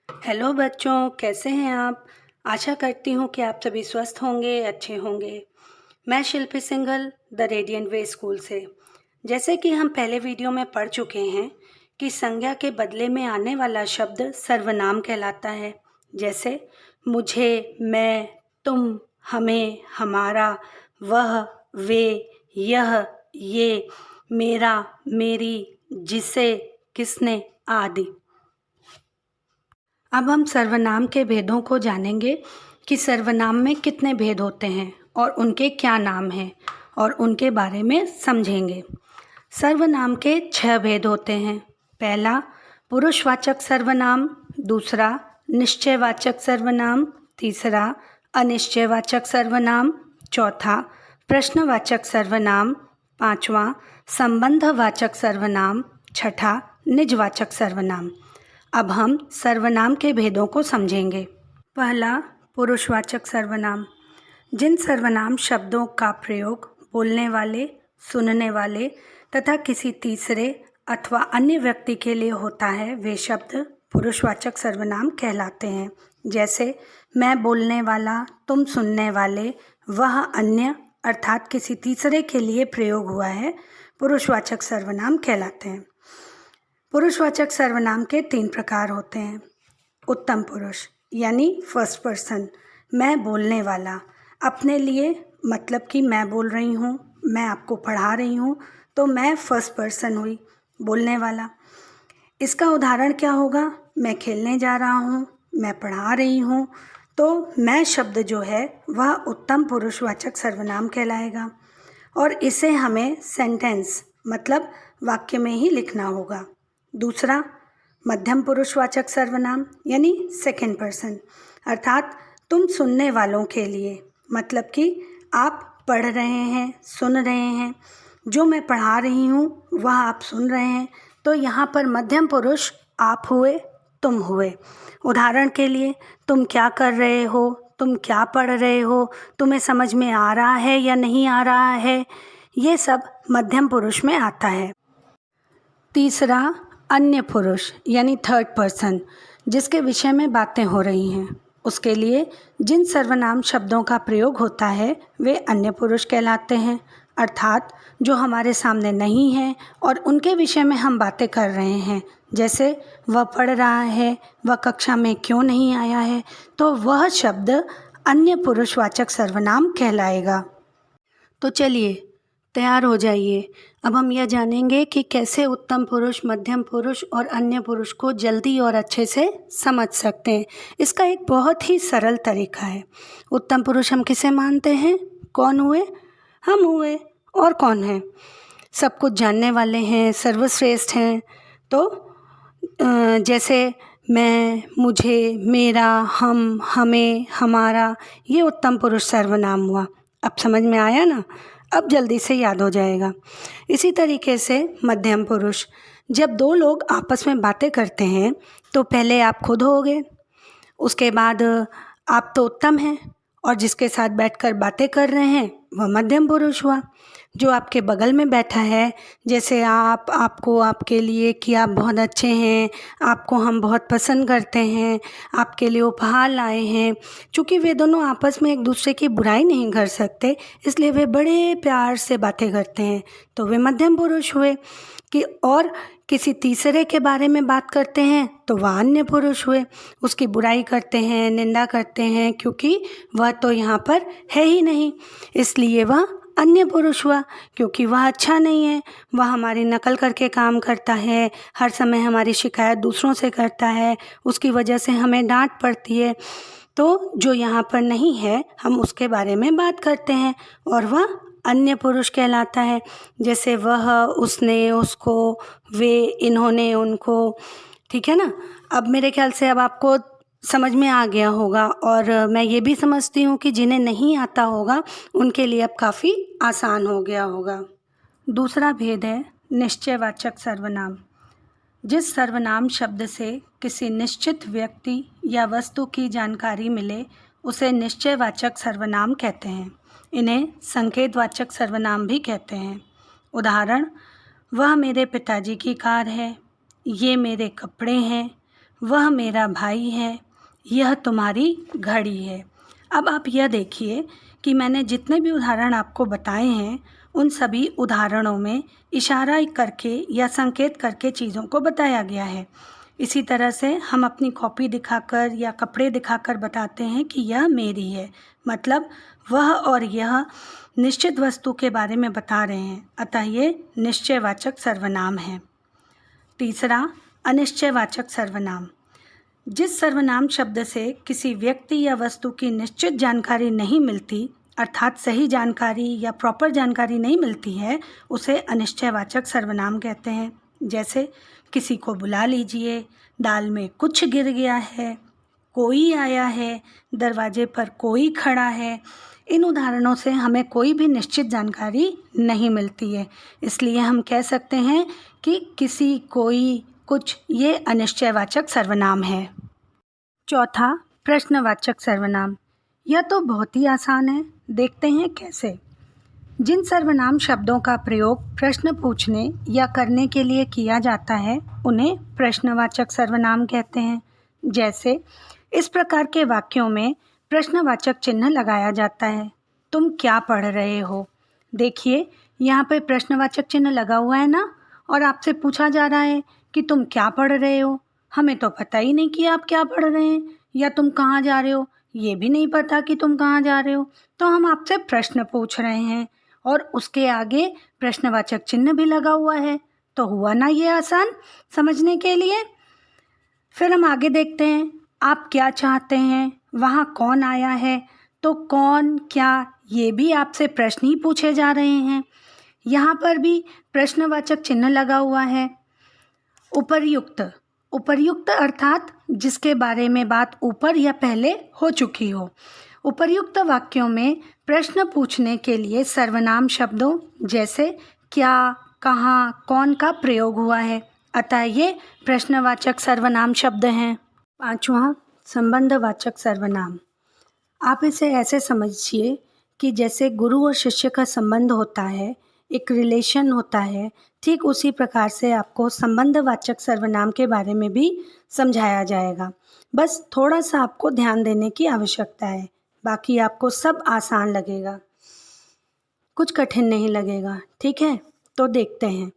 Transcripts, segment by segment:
Hello बच्चों, कैसे हैं आप। आशा करती हूँ कि आप सभी स्वस्थ होंगे, अच्छे होंगे। मैं Shilpi Singhal the radiant way school से। जैसे कि हम पहले वीडियो में पढ़ चुके हैं कि संज्ञा के बदले में आने वाला शब्द सर्वनाम कहलाता है। जैसे मुझे, मैं, तुम, हमें, हमारा, वह, वे, यह, ये, मेरा, मेरी, जिसे, किसने आदि। अब हम सर्वनाम के भेदों को जानेंगे कि सर्वनाम में कितने भेद होते हैं और उनके क्या नाम हैं और उनके बारे में समझेंगे। सर्वनाम के 6 भेद होते हैं। पहला पुरुषवाचक सर्वनाम, दूसरा निश्चयवाचक सर्वनाम, तीसरा अनिश्चयवाचक सर्वनाम, चौथा प्रश्नवाचक सर्वनाम, पांचवा संबंधवाचक सर्वनाम, छठा निजवाचक सर्वनाम। अब हम सर्वनाम के भेदों को समझेंगे। पहला पुरुषवाचक सर्वनाम। जिन सर्वनाम शब्दों का प्रयोग बोलने वाले, सुनने वाले तथा किसी तीसरे अथवा अन्य व्यक्ति के लिए होता है, वे शब्द पुरुषवाचक सर्वनाम कहलाते हैं। जैसे मैं बोलने वाला, तुम सुनने वाले, वह अन्य अर्थात किसी तीसरे के लिए प्रयोग हुआ है, पुरुषवाचक सर्वनाम कहलाते हैं। पुरुषवाचक सर्वनाम के 3 प्रकार होते हैं। उत्तम पुरुष यानी फर्स्ट पर्सन, मैं बोलने वाला, अपने लिए मतलब कि मैं बोल रही हूँ, मैं आपको पढ़ा रही हूँ, तो मैं फर्स्ट पर्सन हुई, बोलने वाला। इसका उदाहरण क्या होगा? मैं खेलने जा रहा हूँ, मैं पढ़ा रही हूँ, तो मैं शब्द जो है वह उत्तम पुरुषवाचक सर्वनाम कहलाएगा और इसे हमें सेंटेंस मतलब वाक्य में ही लिखना होगा। दूसरा मध्यम पुरुषवाचक सर्वनाम यानी सेकंड पर्सन, अर्थात तुम सुनने वालों के लिए, मतलब कि आप पढ़ रहे हैं, सुन रहे हैं, जो मैं पढ़ा रही हूँ वह आप सुन रहे हैं, तो यहाँ पर मध्यम पुरुष आप हुए, तुम हुए। उदाहरण के लिए तुम क्या कर रहे हो, तुम क्या पढ़ रहे हो, तुम्हें समझ में आ रहा है या नहीं आ रहा है, ये सब मध्यम पुरुष में आता है। तीसरा अन्य पुरुष यानी थर्ड पर्सन, जिसके विषय में बातें हो रही हैं, उसके लिए जिन सर्वनाम शब्दों का प्रयोग होता है वे अन्य पुरुष कहलाते हैं, अर्थात जो हमारे सामने नहीं हैं और उनके विषय में हम बातें कर रहे हैं। जैसे वह पढ़ रहा है, वह कक्षा में क्यों नहीं आया है, तो वह शब्द अन्य पुरुषवाचक सर्वनाम कहलाएगा। तो चलिए तैयार हो जाइए। अब हम यह जानेंगे कि कैसे उत्तम पुरुष, मध्यम पुरुष और अन्य पुरुष को जल्दी और अच्छे से समझ सकते हैं। इसका एक बहुत ही सरल तरीका है। उत्तम पुरुष हम किसे मानते हैं? कौन हुए? हम हुए। और कौन है? सब कुछ जानने वाले हैं, सर्वश्रेष्ठ हैं। तो जैसे मैं, मुझे, मेरा, हम, हमें, हमारा, ये उत्तम पुरुष सर्वनाम हुआ। अब समझ में आया ना? अब जल्दी से याद हो जाएगा। इसी तरीके से मध्यम पुरुष, जब 2 लोग आपस में बातें करते हैं तो पहले आप खुद होगे, उसके बाद आप तो उत्तम हैं और जिसके साथ बैठकर बातें कर रहे हैं वह मध्यम पुरुष हुआ। जो आपके बगल में बैठा है, जैसे आप, आपको, आपके लिए कि आप बहुत अच्छे हैं, आपको हम बहुत पसंद करते हैं, आपके लिए उपहार लाए हैं। चूँकि वे दोनों आपस में एक दूसरे की बुराई नहीं कर सकते, इसलिए वे बड़े प्यार से बातें करते हैं, तो वे मध्यम पुरुष हुए। कि और किसी तीसरे के बारे में बात करते हैं तो वह अन्य पुरुष हुए। उसकी बुराई करते हैं, निंदा करते हैं, क्योंकि वह तो यहाँ पर है ही नहीं, इसलिए वह अन्य पुरुष हुआ। क्योंकि वह अच्छा नहीं है, वह हमारी नकल करके काम करता है, हर समय हमारी शिकायत दूसरों से करता है, उसकी वजह से हमें डांट पड़ती है, तो जो यहाँ पर नहीं है हम उसके बारे में बात करते हैं और वह अन्य पुरुष कहलाता है। जैसे वह, उसने, उसको, वे, इन्होंने, उनको। ठीक है ना? अब मेरे ख्याल से अब आपको समझ में आ गया होगा और मैं ये भी समझती हूँ कि जिन्हें नहीं आता होगा उनके लिए अब काफ़ी आसान हो गया होगा। दूसरा भेद है निश्चयवाचक सर्वनाम। जिस सर्वनाम शब्द से किसी निश्चित व्यक्ति या वस्तु की जानकारी मिले उसे निश्चयवाचक सर्वनाम कहते हैं। इन्हें संकेतवाचक सर्वनाम भी कहते हैं। उदाहरण, वह मेरे पिताजी की कार है, ये मेरे कपड़े हैं, वह मेरा भाई है, यह तुम्हारी घड़ी है। अब आप यह देखिए कि मैंने जितने भी उदाहरण आपको बताए हैं उन सभी उदाहरणों में इशारा करके या संकेत करके चीज़ों को बताया गया है। इसी तरह से हम अपनी कॉपी दिखाकर या कपड़े दिखाकर बताते हैं कि यह मेरी है, मतलब वह और यह निश्चित वस्तु के बारे में बता रहे हैं, अतः ये निश्चयवाचक सर्वनाम है। तीसरा, अनिश्चयवाचक सर्वनाम। जिस सर्वनाम शब्द से किसी व्यक्ति या वस्तु की निश्चित जानकारी नहीं मिलती, अर्थात सही जानकारी या प्रॉपर जानकारी नहीं मिलती है, उसे अनिश्चयवाचक सर्वनाम कहते हैं। जैसे किसी को बुला लीजिए, दाल में कुछ गिर गया है, कोई आया है, दरवाजे पर कोई खड़ा है। इन उदाहरणों से हमें कोई भी निश्चित जानकारी नहीं मिलती है, इसलिए हम कह सकते हैं कि किसी, कोई, कुछ ये अनिश्चयवाचक सर्वनाम है। चौथा, प्रश्नवाचक सर्वनाम। यह तो बहुत ही आसान है, देखते हैं कैसे। जिन सर्वनाम शब्दों का प्रयोग प्रश्न पूछने या करने के लिए किया जाता है उन्हें प्रश्नवाचक सर्वनाम कहते हैं। जैसे इस प्रकार के वाक्यों में प्रश्नवाचक चिन्ह लगाया जाता है। तुम क्या पढ़ रहे हो? देखिए यहाँ पे प्रश्नवाचक चिन्ह लगा हुआ है ना, और आपसे पूछा जा रहा है कि तुम क्या पढ़ रहे हो। हमें तो पता ही नहीं कि आप क्या पढ़ रहे हैं, या तुम कहाँ जा रहे हो, ये भी नहीं पता कि तुम कहाँ जा रहे हो। तो हम आपसे प्रश्न पूछ रहे हैं और उसके आगे प्रश्नवाचक चिन्ह भी लगा हुआ है, तो हुआ ना ये आसान समझने के लिए। फिर हम आगे देखते हैं, आप क्या चाहते हैं, वहाँ कौन आया है, तो कौन, क्या, ये भी आपसे प्रश्न ही पूछे जा रहे हैं। यहाँ पर भी प्रश्नवाचक चिन्ह लगा हुआ है। उपर्युक्त, उपर्युक्त अर्थात जिसके बारे में बात ऊपर या पहले हो चुकी हो। उपर्युक्त वाक्यों में प्रश्न पूछने के लिए सर्वनाम शब्दों जैसे क्या, कहाँ, कौन का प्रयोग हुआ है, अतः ये प्रश्नवाचक सर्वनाम शब्द हैं। पांचवा, संबंधवाचक सर्वनाम। आप इसे ऐसे समझिए कि जैसे गुरु और शिष्य का संबंध होता है, एक रिलेशन होता है, ठीक उसी प्रकार से आपको संबंधवाचक सर्वनाम के बारे में भी समझाया जाएगा। बस थोड़ा सा आपको ध्यान देने की आवश्यकता है, बाकी आपको सब आसान लगेगा, कुछ कठिन नहीं लगेगा। ठीक है, तो देखते हैं।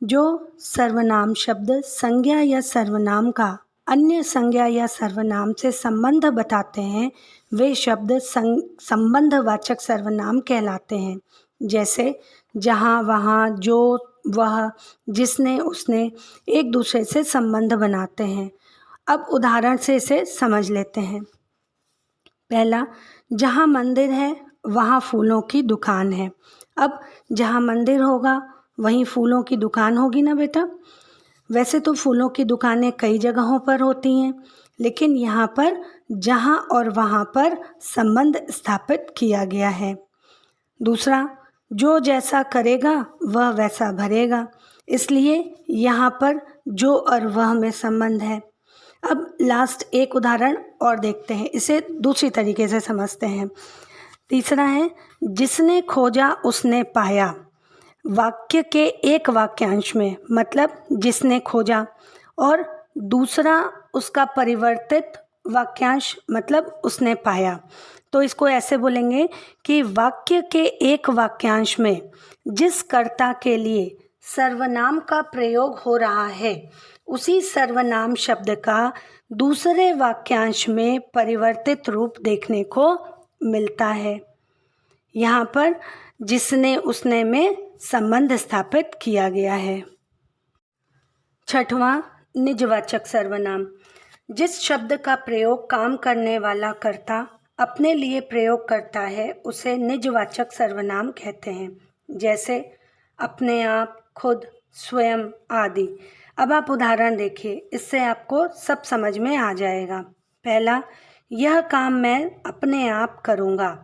जो सर्वनाम शब्द संज्ञा या सर्वनाम का अन्य संज्ञा या सर्वनाम से संबंध बताते हैं वे शब्द संबंधवाचक सर्वनाम कहलाते हैं। जैसे जहाँ, वहाँ, जो, वह, जिसने, उसने एक दूसरे से संबंध बनाते हैं। अब उदाहरण से इसे समझ लेते हैं। पहला, जहाँ मंदिर है वहाँ फूलों की दुकान है। अब जहाँ मंदिर होगा वहीं फूलों की दुकान होगी ना बेटा। वैसे तो फूलों की दुकानें कई जगहों पर होती हैं, लेकिन यहाँ पर जहाँ और वहाँ पर संबंध स्थापित किया गया है। दूसरा, जो जैसा करेगा वह वैसा भरेगा, इसलिए यहाँ पर जो और वह में संबंध है। अब लास्ट एक उदाहरण और देखते हैं, इसे दूसरी तरीके से समझते हैं। तीसरा है, जिसने खोजा उसने पाया। वाक्य के एक वाक्यांश में मतलब जिसने खोजा, और दूसरा उसका परिवर्तित वाक्यांश मतलब उसने पाया। तो इसको ऐसे बोलेंगे कि वाक्य के एक वाक्यांश में जिस कर्ता के लिए सर्वनाम का प्रयोग हो रहा है उसी सर्वनाम शब्द का दूसरे वाक्यांश में परिवर्तित रूप देखने को मिलता है। यहाँ पर जिसने, उसने में संबंध स्थापित किया गया है। छठवां, निजवाचक सर्वनाम। जिस शब्द का प्रयोग काम करने वाला कर्ता अपने लिए प्रयोग करता है उसे निजवाचक सर्वनाम कहते हैं। जैसे अपने आप, खुद, स्वयं आदि। अब आप उदाहरण देखिए, इससे आपको सब समझ में आ जाएगा। पहला, यह काम मैं अपने आप करूँगा।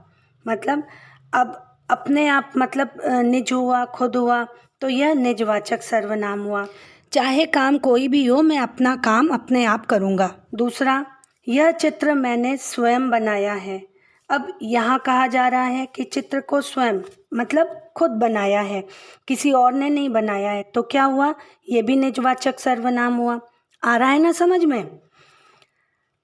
मतलब अब अपने आप मतलब निज हुआ, खुद हुआ, तो यह निजवाचक सर्वनाम हुआ। चाहे काम कोई भी हो, मैं अपना काम अपने आप करूँगा। दूसरा, यह चित्र मैंने स्वयं बनाया है। अब यहाँ कहा जा रहा है कि चित्र को स्वयं मतलब खुद बनाया है, किसी और ने नहीं बनाया है, तो क्या हुआ, ये भी निजवाचक सर्वनाम हुआ। आ रहा है ना समझ में।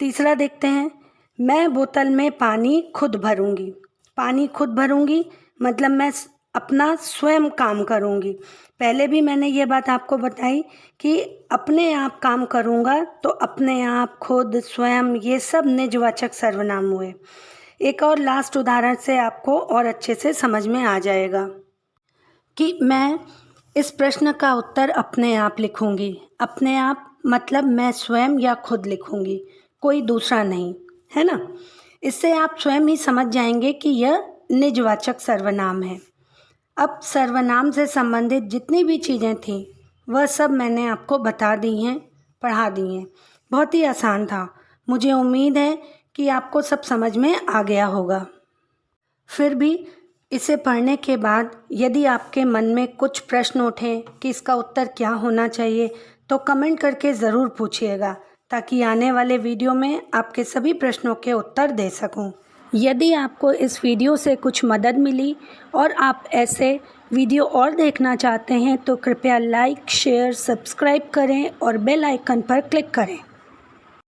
तीसरा देखते हैं, मैं बोतल में पानी खुद भरूंगी। पानी खुद भरूंगी मतलब मैं अपना स्वयं काम करूंगी। पहले भी मैंने ये बात आपको बताई कि अपने आप काम करूंगा तो अपने आप, खुद, स्वयं, ये सब निजवाचक सर्वनाम हुए। एक और लास्ट उदाहरण से आपको और अच्छे से समझ में आ जाएगा कि मैं इस प्रश्न का उत्तर अपने आप लिखूंगी। अपने आप मतलब मैं स्वयं या खुद लिखूंगी, कोई दूसरा नहीं, है ना। इससे आप स्वयं ही समझ जाएंगे कि यह निजवाचक सर्वनाम है। अब सर्वनाम से संबंधित जितनी भी चीज़ें थीं वह सब मैंने आपको बता दी हैं, पढ़ा दी हैं। बहुत ही आसान था। मुझे उम्मीद है कि आपको सब समझ में आ गया होगा। फिर भी इसे पढ़ने के बाद यदि आपके मन में कुछ प्रश्न उठें कि इसका उत्तर क्या होना चाहिए तो कमेंट करके ज़रूर पूछिएगा, ताकि आने वाले वीडियो में आपके सभी प्रश्नों के उत्तर दे सकूं। यदि आपको इस वीडियो से कुछ मदद मिली और आप ऐसे वीडियो और देखना चाहते हैं तो कृपया लाइक, शेयर, सब्सक्राइब करें और बेल आइकन पर क्लिक करें।